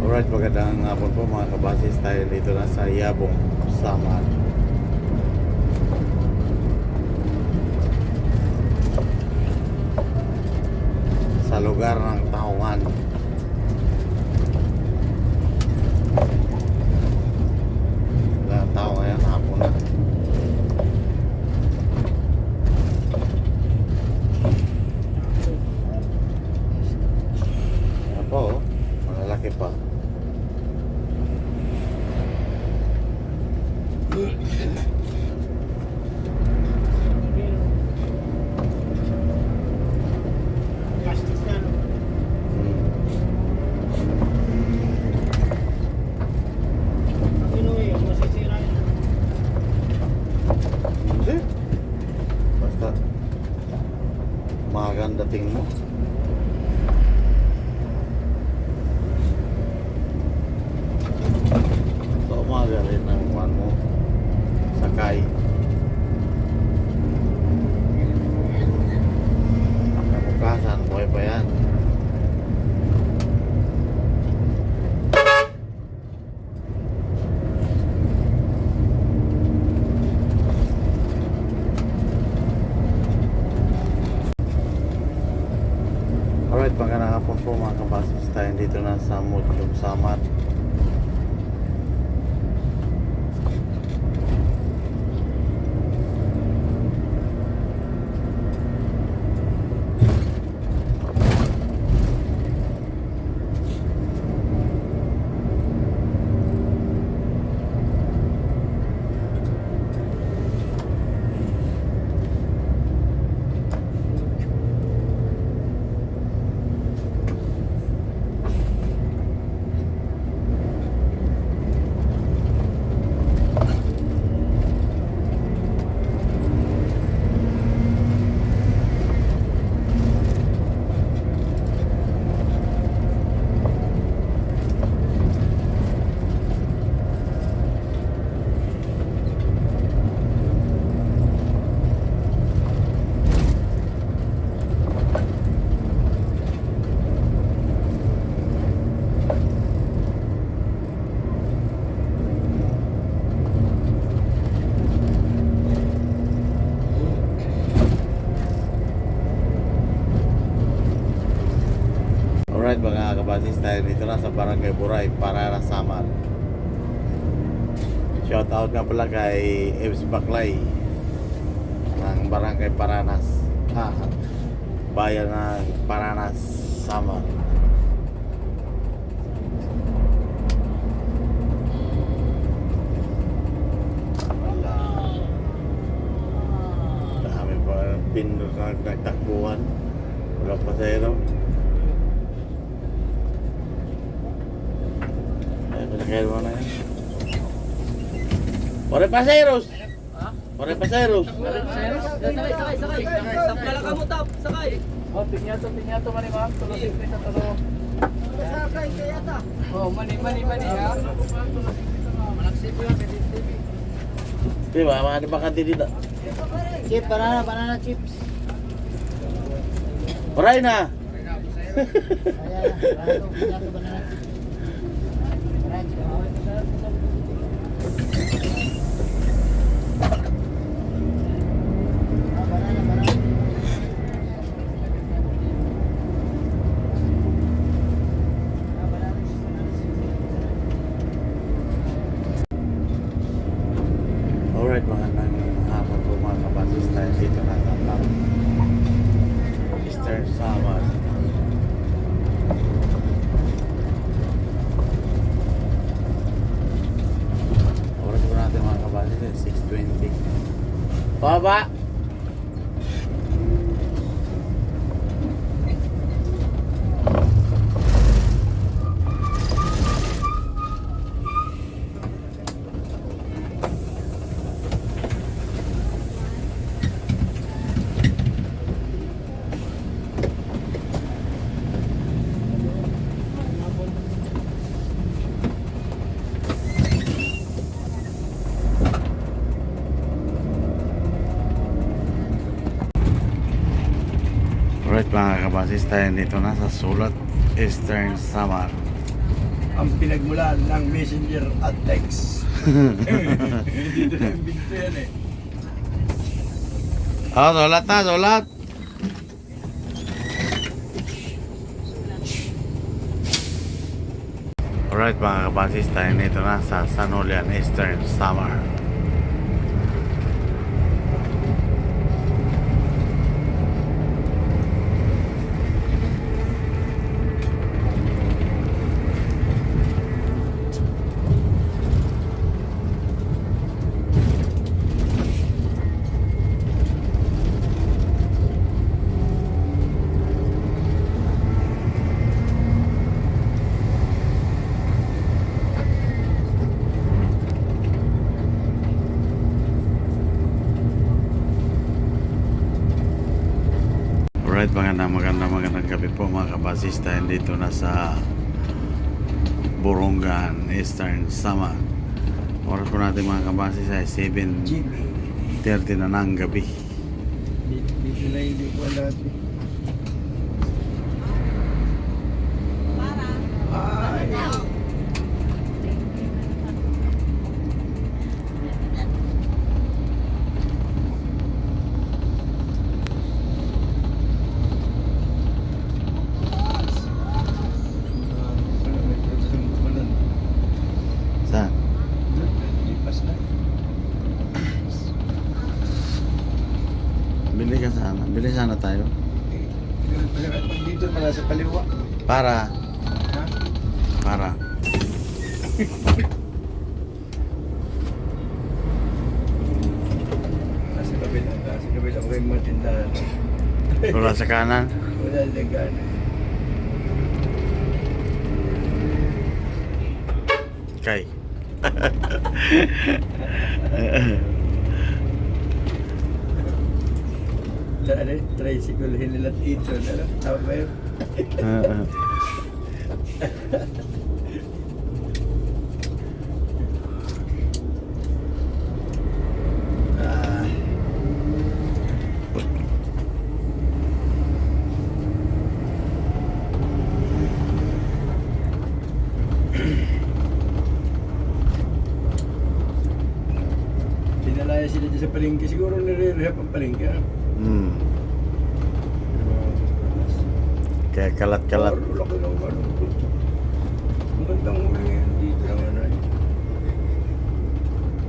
Alright, magandang hapon po mga kabasis. Tayo dito na sa Yabong, Samar. Sa lugar ng Taongan. Ang tao ngayon, hapon na. Ano po, malalaki pa. Hindi. Basta maganda tingin mo. So umaga rin ang kuwan mo. Sakay. Kamukasan, buhay pa yan. Alright, magandang hapon po mga kabasis. Tayo dito na sa Mutyong Samar. Alright mga kabasis, tayo dito na sa Barangay Buray, Paranas, Samar. Shout out nga pala kay Eves Baklay ng Barangay Paranas, bayan ng Paranas, Samar. Wala, dami pa pindot na nagtakbuhan, walang pasero. Kaya mo na yan. Pare paseros! Ha? Pare paseros! Sakay! Sakay ka mo, tap! Sakay! Oh, pinyato mani ma'am. Tulo simple sa tulo. Sakay kaya ta! Oh, mani ha. Malaksip yun, TV. Diba, mga bakante dito. Chip, banana chips. Paray na! Banana. Alright, magandang hapon po mga kabasis. Tayo dito na sa Eastern Samar. Oras po natin mga kabasis, 6:20. Baba! Alright mga kabasis, tayo dito na sa Sulat, Eastern Samar. ang pinagmulan ng messenger at text. Dito na yung binto yan eh. Oh, sulat na, sulat. Alright mga kabasis, tayo nito na sa San Julian Eastern Samar. Alright, magandang gabi po mga kabasis. Tayo dito na sa Borongan, Eastern Samar. Oras po natin mga kabasis ay 7:30 na ng gabi. Dito na hindi ko natin. Ay. Saan? Lipas na. Bili sana tayo. Pag dito pala sa kaliwa. Para Ha? Nasa kabila ko yung mga tindahan. Wala sa kanan. Wala lagan. Kay. Tricycle hinilat ito. Tama ba yun? Ah. Sinalaya sila dyan sa palengke. Siguro nire-rehab ang palengke. Hmm. Kaya kalat-kalat. Laki ng ano. Ang gandang huli yan. Dito lang ano.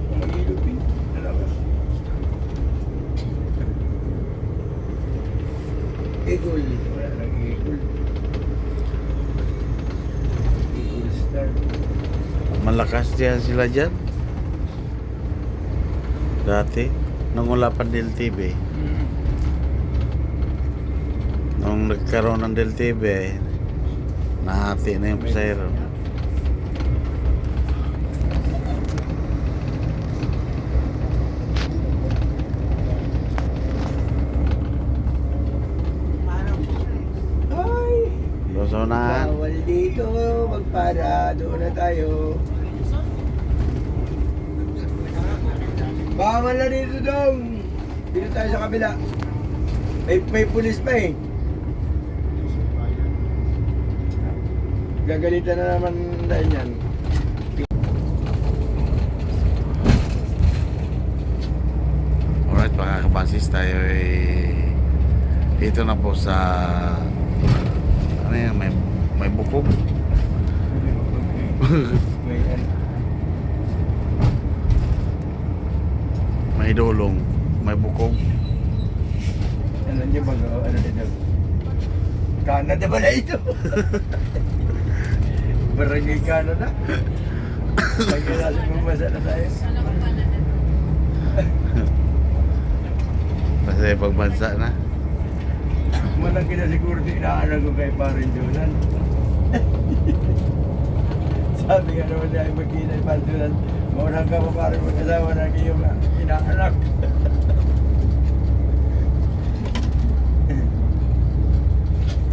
Ang ilog eh. Nalakas. Eagle. Wala nang eagle. Eagle star. Malakas diyan sila dyan. Dati, nung wala pa DLTV. Nung nagkaroon ng DLTV, nahati na yung pasahero. Ay! Lusunan. Bawal dito. Magpara. Doon na tayo. Bawal na dito dong. Dito tayo sa kabila. May pulis pa eh. Gagalitan na naman dahil yan. Alright mga kabasis, tayo ay dito na po sa ano yan, may bukog. May ano. May dulong, may bukog. Ano niya ba? Ano dito? Canada ba na ito? Barangay Canada. Pagkakasin mo ba sana tayo? Kasi pagbansa na. Malaki na siguro inaaral ko kay Parin Jonan. Sabi nga naman niya ay magkinay Parin Jonan. Maunang ka pa parin mag-asawa na iyong inaanak.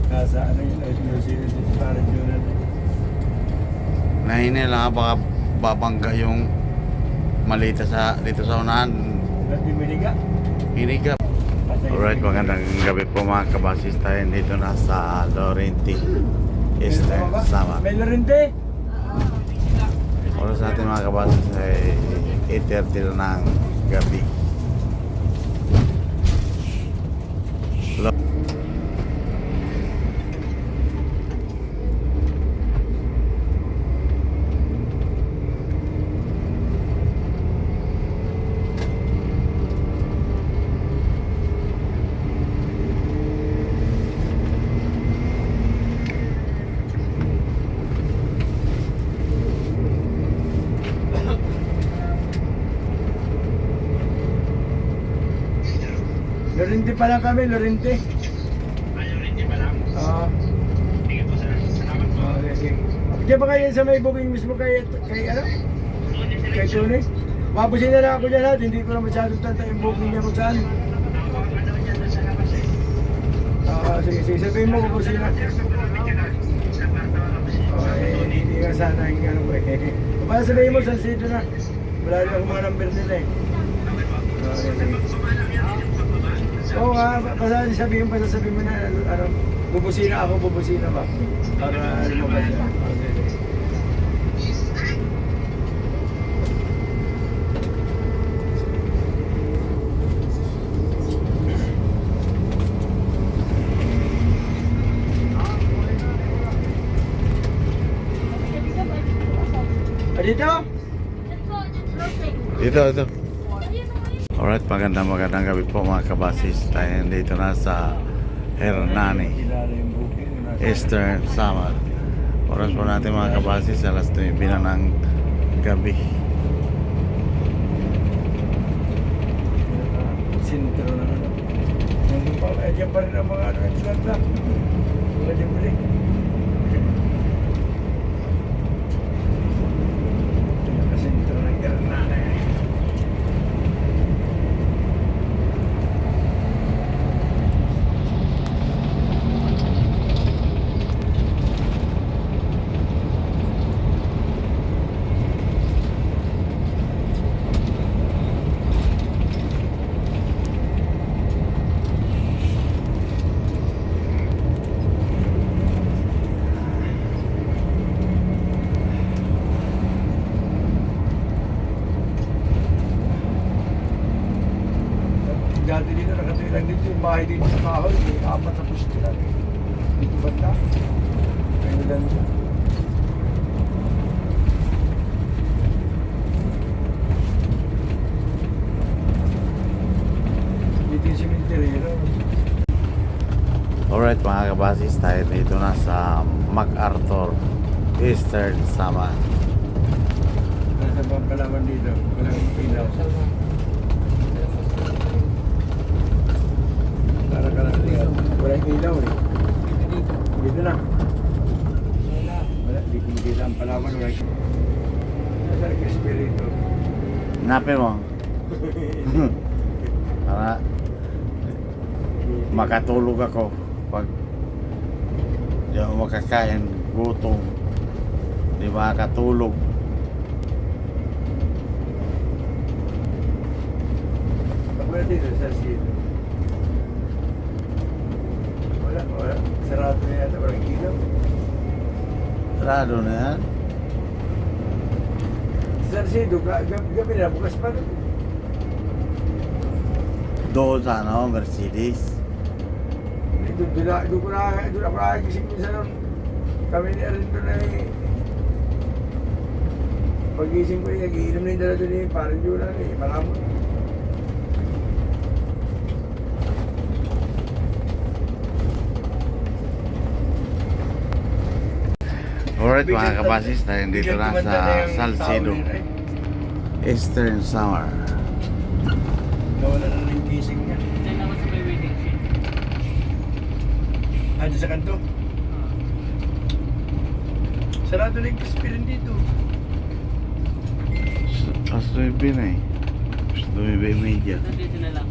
Nasa ano yun, ay sinusunod si Parin Jonan. Nahina lang baka babangga yung malita sa dito sa unahan. At di miniga. Hinigap. Alright, magandang gabi po mga kabasis. Tayo dito na sa Laurenti Eastern Samar. May larinte. Oras natin mga kabasis ay 8:30 na ng gabi. Lorente pa lang kami, Lorente. Lorente pa lang. Oo. Sige po sir. Salamat po. Okay, sige. Diyan ba kayo sa may booking mismo kay ano? Kay Tony? Mabusin na lang ako dyan ha. Hindi ko na masyadong tanta yung booking niya kung saan. Sige, sige. Sabihin mo kung sino. Okay, hindi ka sana yung gano'n eh. Para sabihin mo, Salcido na. Wala rin akong mga number nila eh. Okay, sige. Oo nga, basta sabihin mo na, ano, bubusina ba? Para lumabas siya. Okay. Dito? Ito. Alright, magandang gabi po mga kabasis. Tayo dito na sa Hernani, Eastern Samar. Oras po natin mga kabasis, alas 9 na ng gabi. Sintro na ano. Nandun pa, medyo pa rin ang mga ano yung slot na. Medyo pa rin. Nakasintro ng Hernani. Dati dito nakatilang dito yung bahay dito sa kahoy, may 4 na pusto lang. Dito banda. May ganda. Dito yung cemetery, you know? Alright mga kabasis, tayo dito na sa MacArthur, Eastern Samar. Nasa bang kalaman dito, walang ilaw. Walang ilaw eh. Dito na. Wala, di ko makita ang palaman. Nasa nag-espiritu. Hanapin mo. Para makatulog ako pag di ako makakain, gutom, di makatulog. Wala dito sa sito. Wala. Sarado na yata, walang ilaw. Sarado na yan. Sa sito, gabi na, bukas pa rin. Doon sa ano, Mercedes. Doon ako nakagising minsan nun. Kami ni Arin doon ay pag-gising ko, nag-iinom na yung dala doon eh. Parang yun lang eh, maramot. Alright mga kabasis, tayo dito na sa Salcedo, Eastern Samar. Nawala na yung gising niya. Diyan ako sa may waiting shed. Diyan sa kanto. Sarado na yung kaspirin dito. Alas 9 na eh. Alas 9:30. Nandito na lang.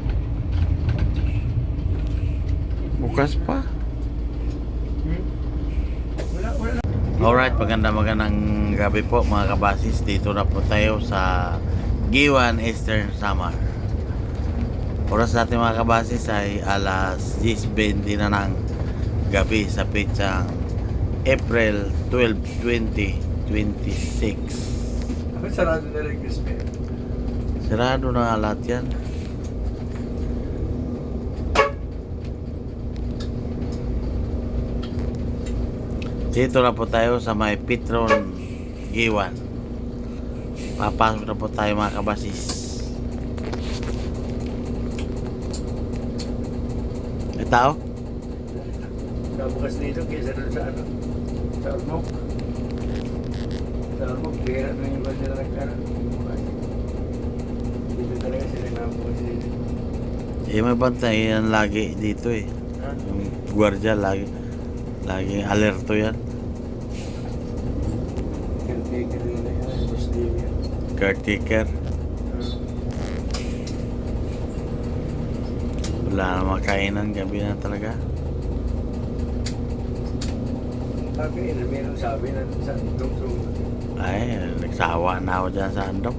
Bukas pa. Wala. Alright, magandang gabi po mga kabasis. Dito na po tayo sa Giwan, Eastern Samar. Oras natin mga kabasis ay alas 10:20 na ng gabi sa pitsang April 12, 2026. Sarado na rin Crispy. Sirado na nga lahat yan. Dito na po tayo sa may Petron Iwan. Papasok na po tayo mga kabasis. May tao? Bukas dito kaysa doon sa ano? Sa Ormoc. Sa Ormoc, kaya na yung iba sila nagkaroon. Bukas. Dito talaga sila nabukas dito. May bantay yan lagi dito eh. Ha? Yung gwardiya laging alerto yan. Caretaker nila yan. Boss Livia. Caretaker. Wala na makainan, gabi na talaga. Okay, meron sabi na sa doktor. Ay, nagsawa na ako dyan sa Andox.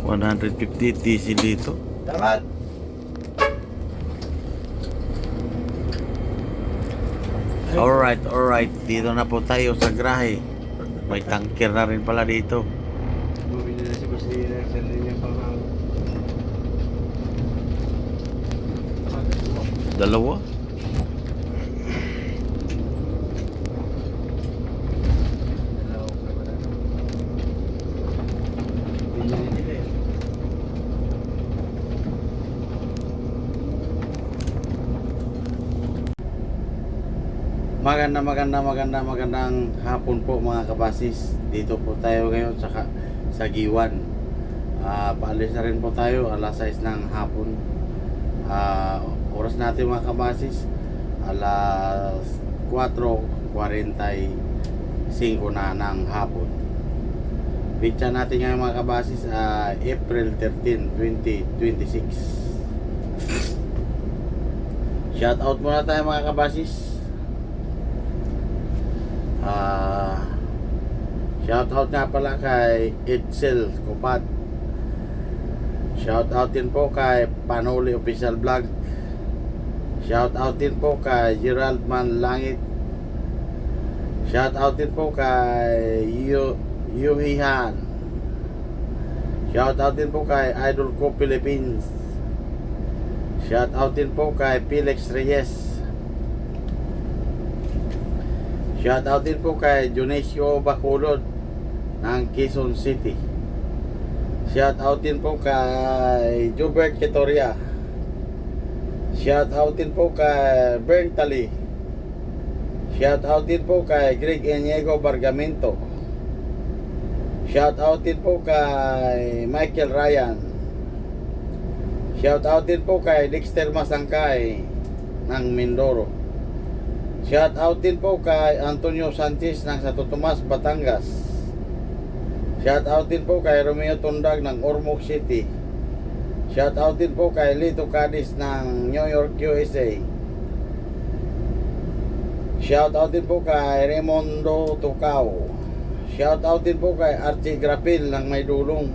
$150 TC dito. Dapat! Alright. Dito na po tayo sa Grahe. May tanker na rin pala dito. Bumili na si Boss Livia ng sarili niyang pamang. Dalawa. Dalawang pa pala. Binili nila eh. Magandang hapon po mga kabasis. Dito po tayo ngayon sa Giwan. Paalis na rin po tayo alas 6 ng hapon. Oras natin mga kabasis alas 4:45 na ng hapon. Pitsa natin ngayon mga kabasis April 13, 2026. Shout out muna tayo mga kabasis. Shout out nga pala kay Edsel Kupad. Shout out din po kay Panoli Official Vlog. Shout out din po kay Gerald Man Langit. Shout out din po kay Yuhihan. Shout out din po kay Idol Ko Philippines. Shout out din po kay Felix Reyes. Shout out din po kay Dionisio Bacolod ng Quezon City. Shout out din po kay Jubert Ketoria. Shout out din po kay Berntali. Shout out din po kay Greg Eniego Bargamento. Shout out din po kay Michael Ryan. Shout out din po kay Dexter Masangkay ng Mindoro. Shout out din po kay Antonio Sanchez ng Santo Tomas, Batangas. Shout out din po kay Romeo Tundag ng Ormoc City. Shout out din po kay Lito Cadiz ng New York, USA. Shout out din po kay Raimondo Tucao. Shout out din po kay Archie Grapil ng Maydulong.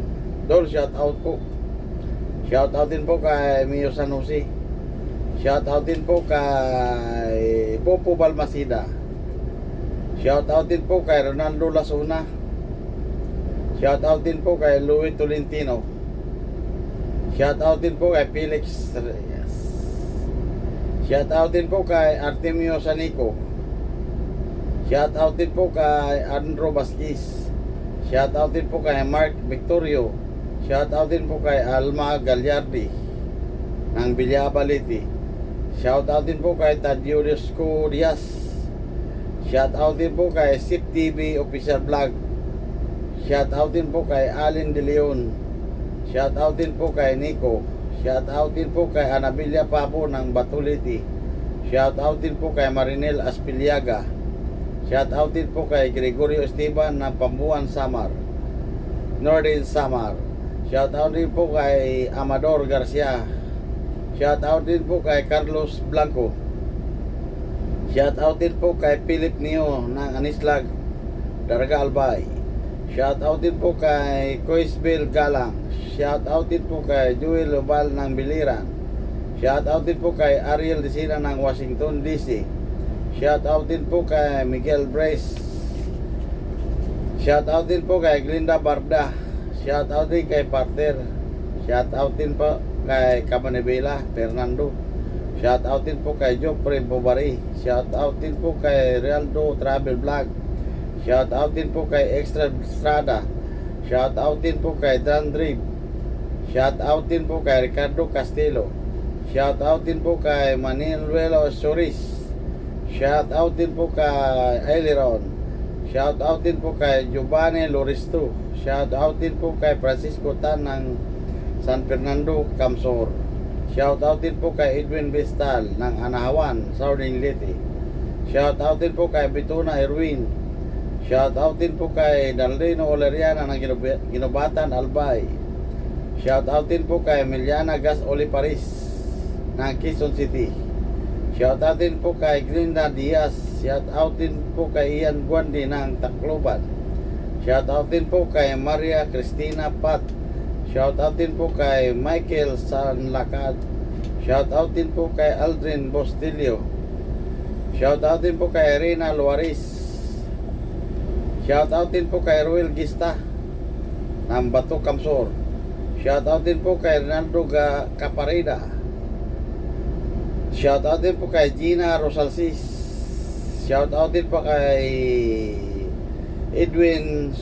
Dol, shout out po. Shout out din po kay Mio Sanusi. Shout out din po kay Popo Balmasida. Shout out din po kay Ronaldo Lasuna. Shout out din po kay Louis Tolentino. Shout out din po kay Felix Reyes. Shout out din po kay Artemio Sanico. Shout out din po kay Andro Basquis. Shout out din po kay Mark Victorio. Shout out din po kay Alma Gallardi ng Villabaliti. Shout out din po kay Tadiosco Diaz. Shout out din po kay Sip TV Official Vlog. Shout out din po kay Allen De Leon. Shout out din po kay Nico. Shout out din po kay Anabilia Papo ng Batuliti. Shout out din po kay Marinel Aspiliaga. Shout out din po kay Gregorio Esteban ng Pambuan Samar, Northern Samar. Shout out din po kay Amador Garcia. Shout out din po kay Carlos Blanco. Shout out din po kay Philip Neo ng Anislag, Daraga Albay. Shout out din po kay Coisbel Galang. Shout out din po kay Joel Lobal ng Biliran. Shout out din po kay Ariel Desina ng Washington DC. Shout out din po kay Miguel Brace. Shout out din po kay Glinda Barda. Shout out din kay Parter. Shout out din po kay Cabanebela Fernando. Shout out din po kay Jopre Bobari. Shout out din po kay Realdo Travel Vlog. Shout out din po kay Extra Strada. Shout out din po kay Dan Drib. Shout out din po kay Ricardo Castillo. Shout out din po kay Manuelo Soris. Shout out din po kay Aileron. Shout out din po kay Giovanni Loristo. Shout out din po kay Francisco Tan ng San Fernando, Camsor. Shout out din po kay Edwin Bestal ng Anahawan, Southern Leyte. Shout out din po kay Bituna Erwin. Shout out din po kay Dalrino Oleriana ng Ginobatan, Albay. Shout out din po kay Emiliana Gas Oliparis ng Quezon City. Shout out din po kay Glinda Diaz. Shout out din po kay Ian Guandi ng Tacloban. Shout out din po kay Maria Cristina Pat. Shout out din po kay Michael Sanlacad. Shout out din po kay Aldrin Bostilio. Shout out din po kay Rina Luaris. Shout out din po kay Ruel Gista ng Bato Camsor. Shout out din po kay Ronaldo Caparida. Shout out din po kay Gina Rosalsis. Shout out din po kay Eden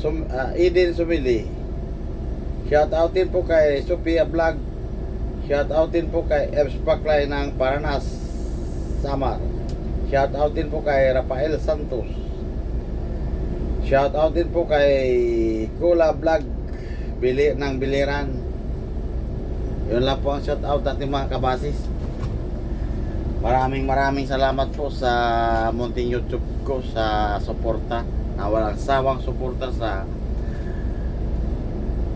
Sumili. Shout out din po kay Sophia Vlog. Shout out din po kay Ebbs Baklay ng Paranas, Samar. Shout out din po kay Rafael Santos. Shout out din po kay Kula Vlog ng Biliran. Yun lang po ang shout out natin mga kabasis. Maraming salamat po sa munting YouTube ko sa suporta, na walang sawang suporta sa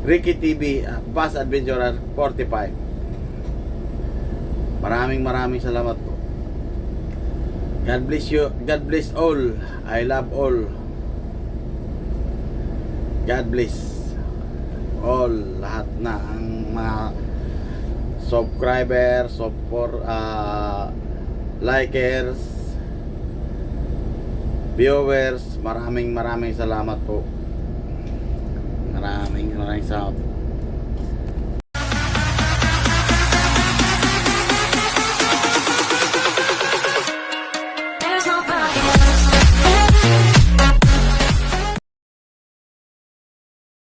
Ricky TV Bus Adventurer 45. Maraming salamat po. God bless you. God bless all. I love all. God bless all, lahat na ang mga subscribers, likers, viewers. Maraming salamat po. Maraming salamat.